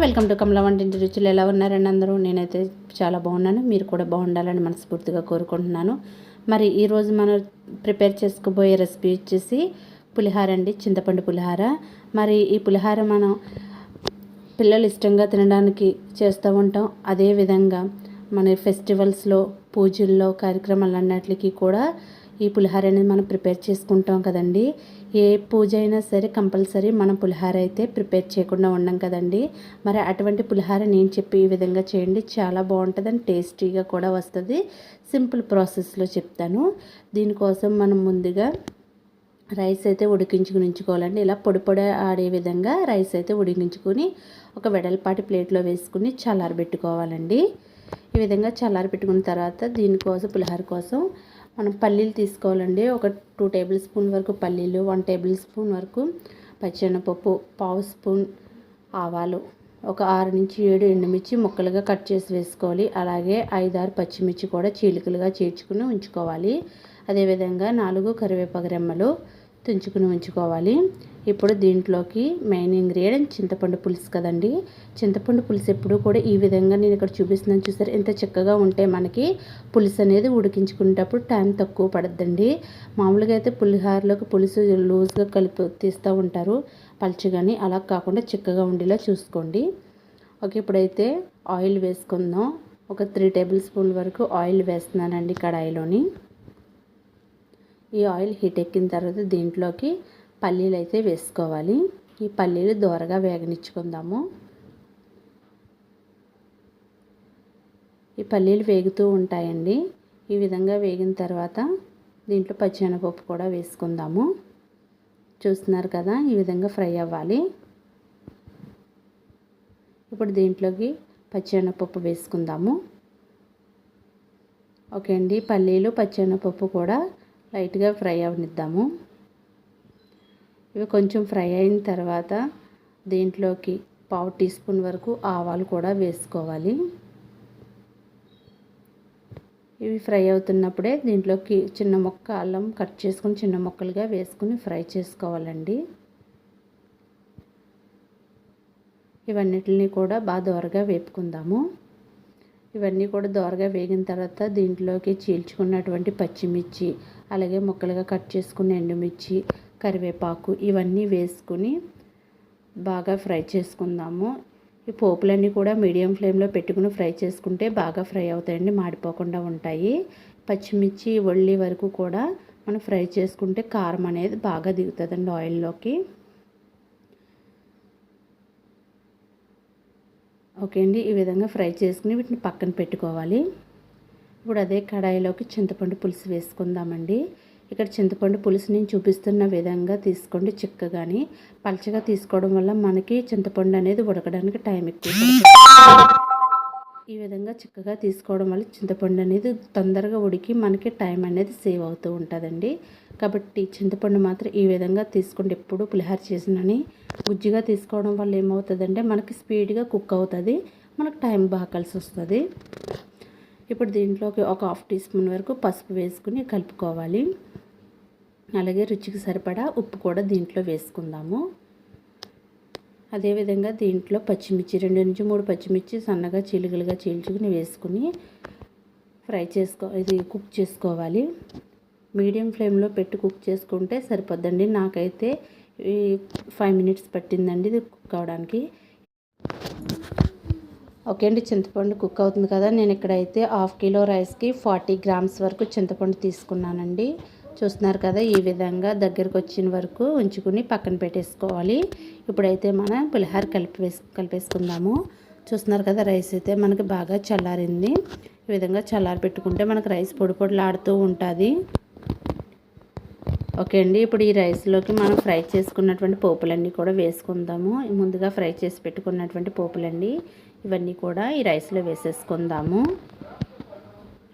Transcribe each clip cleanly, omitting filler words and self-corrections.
Welcome to కమల వంటింటి రుచులు. ఎలా ఉన్నారండి అందరూ? నేనైతే చాలా బాగున్నాను. మీరు కూడా బాగుండాలని మనస్ఫూర్తిగా కోరుకుంటున్నాను. మరి ఈరోజు మనం ప్రిపేర్ చేసుకోబోయే రెసిపీ వచ్చేసి పులిహార అండి, చింతపండు పులిహార. మరి ఈ పులిహార మనం పిల్లలు ఇష్టంగా తినడానికి చేస్తూ ఉంటాం. అదేవిధంగా మన ఫెస్టివల్స్లో, పూజల్లో, కార్యక్రమాలన్నిటికీ కూడా ఈ పులిహార అనేది మనం ప్రిపేర్ చేసుకుంటాం కదండి. ఏ పూజ అయినా సరే కంపల్సరీ మనం పులిహార అయితే ప్రిపేర్ చేయకుండా ఉండం కదండి. మరి అటువంటి పులిహార నేను చెప్పి ఈ విధంగా చేయండి, చాలా బాగుంటుంది అండ్ టేస్టీగా కూడా వస్తుంది. సింపుల్ ప్రాసెస్లో చెప్తాను. దీనికోసం మనం ముందుగా రైస్ అయితే ఉడికించుకుని ఉంచుకోవాలండి. ఇలా పొడి పొడి ఆడే విధంగా రైస్ అయితే ఉడికించుకొని ఒక వెడల్పాటి ప్లేట్లో వేసుకుని చల్లారబెట్టుకోవాలండి. ఈ విధంగా చల్లారబెట్టుకున్న తర్వాత దీనికోసం పులిహార కోసం మనం పల్లీలు తీసుకోవాలండి. ఒక 2 టేబుల్ స్పూన్ వరకు పల్లీలు, 1 టేబుల్ స్పూన్ వరకు పచ్చెనపప్పు, 1/2 స్పూన్ ఆవాలు, ఒక 6 నుంచి 7 ఎండుమిర్చి ముక్కలుగా కట్ చేసి వేసుకోవాలి. అలాగే 5-6 పచ్చిమిర్చి కూడా చీలికలుగా చీల్చుకుని ఉంచుకోవాలి. అదేవిధంగా 4 కరివేపాకు రెమ్మలు తుంచుకుని ఉంచుకోవాలి. ఇప్పుడు దీంట్లోకి మెయిన్ ఇంగ్రీడియంట్ చింతపండు పులుసు కదండి. చింతపండు పులుసు ఎప్పుడు కూడా ఈ విధంగా నేను ఇక్కడ చూపిస్తున్నాను చూసారు, ఎంత చక్కగా ఉంటే మనకి పులుసు అనేది ఉడికించుకునేటప్పుడు టైం తక్కువ పడుద్దండి. మామూలుగా అయితే పులిహారలోకి పులుసు లూజ్గా కలిపి తీస్తూ ఉంటారు, పలుచగాని. అలా కాకుండా చిక్కగా ఉండేలా చూసుకోండి. ఓకే, ఇప్పుడైతే ఆయిల్ వేసుకుందాం. ఒక 3 టేబుల్ స్పూన్ వరకు ఆయిల్ వేస్తున్నానండి కడాయిలోని. ఈ ఆయిల్ హీట్ ఎక్కిన తర్వాత దీంట్లోకి పల్లీలు అయితే వేసుకోవాలి. ఈ పల్లీలు దోరగా వేగనిచ్చుకుందాము. ఈ పల్లీలు వేగుతూ ఉంటాయండి. ఈ విధంగా వేగిన తర్వాత దీంట్లో పచ్చెనపప్పు కూడా వేసుకుందాము. చూస్తున్నారు కదా, ఈ విధంగా ఫ్రై అవ్వాలి. ఇప్పుడు దీంట్లోకి పచ్చెనపప్పు వేసుకుందాము. ఓకే అండి, పల్లీలు పచ్చెనపప్పు కూడా లైట్గా ఫ్రై అవనిద్దాము. ఇవి కొంచెం ఫ్రై అయిన తర్వాత దీంట్లోకి 1/2 టీ స్పూన్ వరకు ఆవాలు కూడా వేసుకోవాలి. ఇవి ఫ్రై అవుతున్నప్పుడే దీంట్లోకి చిన్న ముక్క అల్లం కట్ చేసుకుని చిన్న ముక్కలుగా వేసుకుని ఫ్రై చేసుకోవాలండి. ఇవన్నిటిని కూడా బాగా దోరగా వేపుకుందాము. ఇవన్నీ కూడా దోరగా వేగిన తర్వాత దీంట్లోకి చీల్చుకున్నటువంటి పచ్చిమిర్చి, అలాగే ముక్కలుగా కట్ చేసుకున్న ఎండుమిర్చి, కరివేపాకు ఇవన్నీ వేసుకుని బాగా ఫ్రై చేసుకుందాము. ఈ పోపులన్నీ కూడా మీడియం ఫ్లేమ్లో పెట్టుకుని ఫ్రై చేసుకుంటే బాగా ఫ్రై అవుతాయండి, మాడిపోకుండా ఉంటాయి. పచ్చిమిర్చి ఒళ్ళి వరకు కూడా మనం ఫ్రై చేసుకుంటే కారం అనేది బాగా దిగుతుందండి ఆయిల్లోకి. ఓకే అండి, ఈ విధంగా ఫ్రై చేసుకుని వీటిని పక్కన పెట్టుకోవాలి. ఇప్పుడు అదే కడాయిలోకి చింతపండు పులుసు వేసుకుందామండి. ఇక్కడ చింతపండు పులుసు నేను చూపిస్తున్న విధంగా తీసుకోండి. చిక్కగాని పలచగా తీసుకోవడం వల్ల మనకి చింతపండు అనేది ఉడకడానికి టైం ఎక్కువ పడుతుంది. ఈ విధంగా చిక్కగా తీసుకోవడం వల్ల చింతపండు అనేది తొందరగా ఉడికి మనకి టైం అనేది సేవ్ అవుతూ ఉంటుందండి. కాబట్టి చింతపండు మాత్రం ఈ విధంగా తీసుకోండి. ఎప్పుడు పులిహార చేసినని గుజ్జుగా తీసుకోవడం వల్ల ఏమవుతుందంటే మనకి స్పీడ్గా కుక్ అవుతుంది, మనకు టైం బాగా కలిసి వస్తుంది. ఇప్పుడు దీంట్లోకి ఒక 1/2 టీ స్పూన్ వరకు పసుపు వేసుకుని కలుపుకోవాలి. అలాగే రుచికి సరిపడా ఉప్పు కూడా దీంట్లో వేసుకుందాము. అదేవిధంగా దీంట్లో పచ్చిమిర్చి 2 నుంచి 3 పచ్చిమిర్చి సన్నగా చీలికలుగా చీల్చుకుని వేసుకుని కుక్ చేసుకోవాలి. మీడియం ఫ్లేమ్లో పెట్టి కుక్ చేసుకుంటే సరిపోద్దండి. నాకైతే 5 మినిట్స్ పట్టిందండి ఇది కుక్ అవడానికి. ఓకే అండి, చింతపండు కుక్ అవుతుంది కదా. నేను ఇక్కడైతే 1/2 కిలో రైస్కి 40 గ్రామ్స్ వరకు చింతపండు తీసుకున్నానండి. చూస్తున్నారు కదా, ఈ విధంగా దగ్గరకు వచ్చిన వరకు ఉంచుకుని పక్కన పెట్టేసుకోవాలి. ఇప్పుడైతే మనం పులిహార కలిపేసుకుందాము. చూస్తున్నారు కదా, రైస్ అయితే మనకి బాగా చల్లారింది. ఈ విధంగా చల్లారి పెట్టుకుంటే మనకు రైస్ పొడి పొడిలాడుతూ ఉంటుంది. ఓకే అండి, ఇప్పుడు ఈ రైస్లోకి మనం ఫ్రై చేసుకున్నటువంటి పోపులన్నీ కూడా వేసుకుందాము. ముందుగా ఫ్రై చేసి పెట్టుకున్నటువంటి పోపులండి ఇవన్నీ కూడా ఈ రైస్లో వేసేసుకుందాము.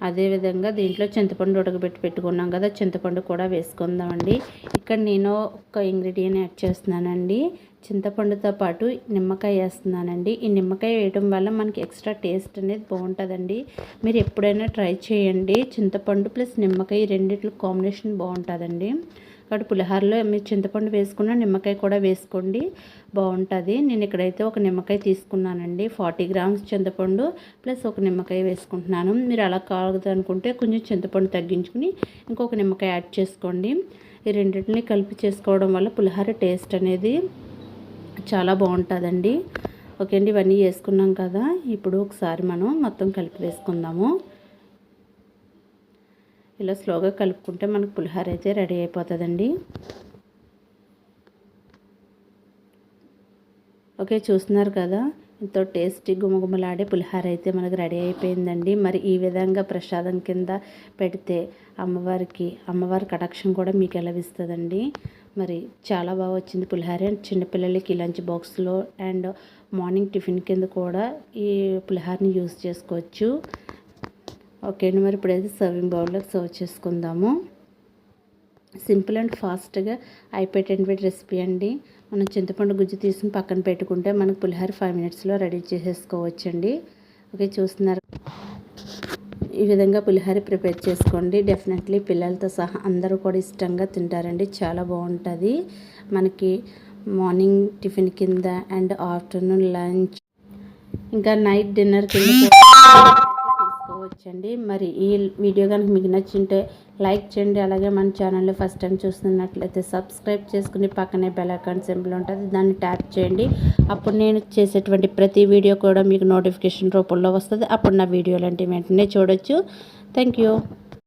అదేవిధంగా దీంట్లో చింతపండు ఉడకబెట్టి పెట్టుకున్నాం కదా, చింతపండు కూడా వేసుకుందామండి. ఇక్కడ నేను ఒక ఇంగ్రీడియంట్ యాడ్ చేస్తున్నానండి. చింతపండుతో పాటు నిమ్మకాయ వేస్తున్నానండి. ఈ నిమ్మకాయ వేయడం వల్ల మనకి ఎక్స్ట్రా టేస్ట్ అనేది బాగుంటుందండి. మీరు ఎప్పుడైనా ట్రై చేయండి. చింతపండు ప్లస్ నిమ్మకాయ రెండిట్లో కాంబినేషన్ బాగుంటుందండి. కాబట్టి పులిహోరలో మీరు చింతపండు వేసుకున్న నిమ్మకాయ కూడా వేసుకోండి, బాగుంటుంది. నేను ఇక్కడైతే ఒక నిమ్మకాయ తీసుకున్నానండి. 40 గ్రామ్స్ చింతపండు ప్లస్ ఒక నిమ్మకాయ వేసుకుంటున్నాను. మీరు అలా కాదు అనుకుంటే కొంచెం చింతపండు తగ్గించుకుని ఇంకొక నిమ్మకాయ యాడ్ చేసుకోండి. ఈ రెండింటిని కలిపి చేసుకోవడం వల్ల పులిహోర టేస్ట్ అనేది చాలా బాగుంటుందండి. ఓకే అండి, ఇవన్నీ వేసుకున్నాం కదా. ఇప్పుడు ఒకసారి మనం మొత్తం కలిపి వేసుకుందాము. ఇలా స్లోగా కలుపుకుంటే మనకు పులిహోర అయితే రెడీ అయిపోతుందండి. ఓకే, చూస్తున్నారు కదా, ఎంతో టేస్టీ గుమగుమలాడే పులిహోర అయితే మనకు రెడీ అయిపోయిందండి. మరి ఈ విధంగా ప్రసాదం కింద పెడితే అమ్మవారి కటాక్షం కూడా మీకు ఎలా ఇస్తుందండి. మరి చాలా బాగా వచ్చింది పులిహోర. చిన్నపిల్లలకి లంచ్ బాక్స్లో అండ్ మార్నింగ్ టిఫిన్ కింద కూడా ఈ పులిహోరని యూస్ చేసుకోవచ్చు. ఓకే అండి, మరి ఇప్పుడైతే సర్వింగ్ బౌల్లోకి సర్వ్ చేసుకుందాము. సింపుల్ అండ్ ఫాస్ట్గా అయిపోయేటటువంటి రెసిపీ అండి. మనం చింతపండు గుజ్జు తీసుకుని పక్కన పెట్టుకుంటే మనకు పులిహోర 5 మినిట్స్లో రెడీ చేసేసుకోవచ్చండి. ఓకే, చూస్తున్నారు, ఈ విధంగా పులిహోర ప్రిపేర్ చేసుకోండి. డెఫినెట్లీ పిల్లలతో సహా అందరూ కూడా ఇష్టంగా తింటారండి. చాలా బాగుంటుంది. మనకి మార్నింగ్ టిఫిన్ కింద అండ్ ఆఫ్టర్నూన్ లంచ్ ఇంకా నైట్ డిన్నర్ కింద తీసుకోవచ్చండి. మరి ఈ వీడియో కనుక మీకు నచ్చింటే లైక్ చేయండి. అలాగే మన ఛానల్ని ఫస్ట్ టైం చూస్తున్నట్లయితే సబ్స్క్రైబ్ చేసుకుని పక్కనే బెల్ ఐకాన్ సింబల్ ఉంటుంది, దాన్ని ట్యాప్ చేయండి. అప్పుడు నేను చేసేటువంటి ప్రతి వీడియో కూడా మీకు నోటిఫికేషన్ రూపంలో వస్తుంది. అప్పుడు నా వీడియోలు అంటే వెంటనే చూడొచ్చు. Thank you.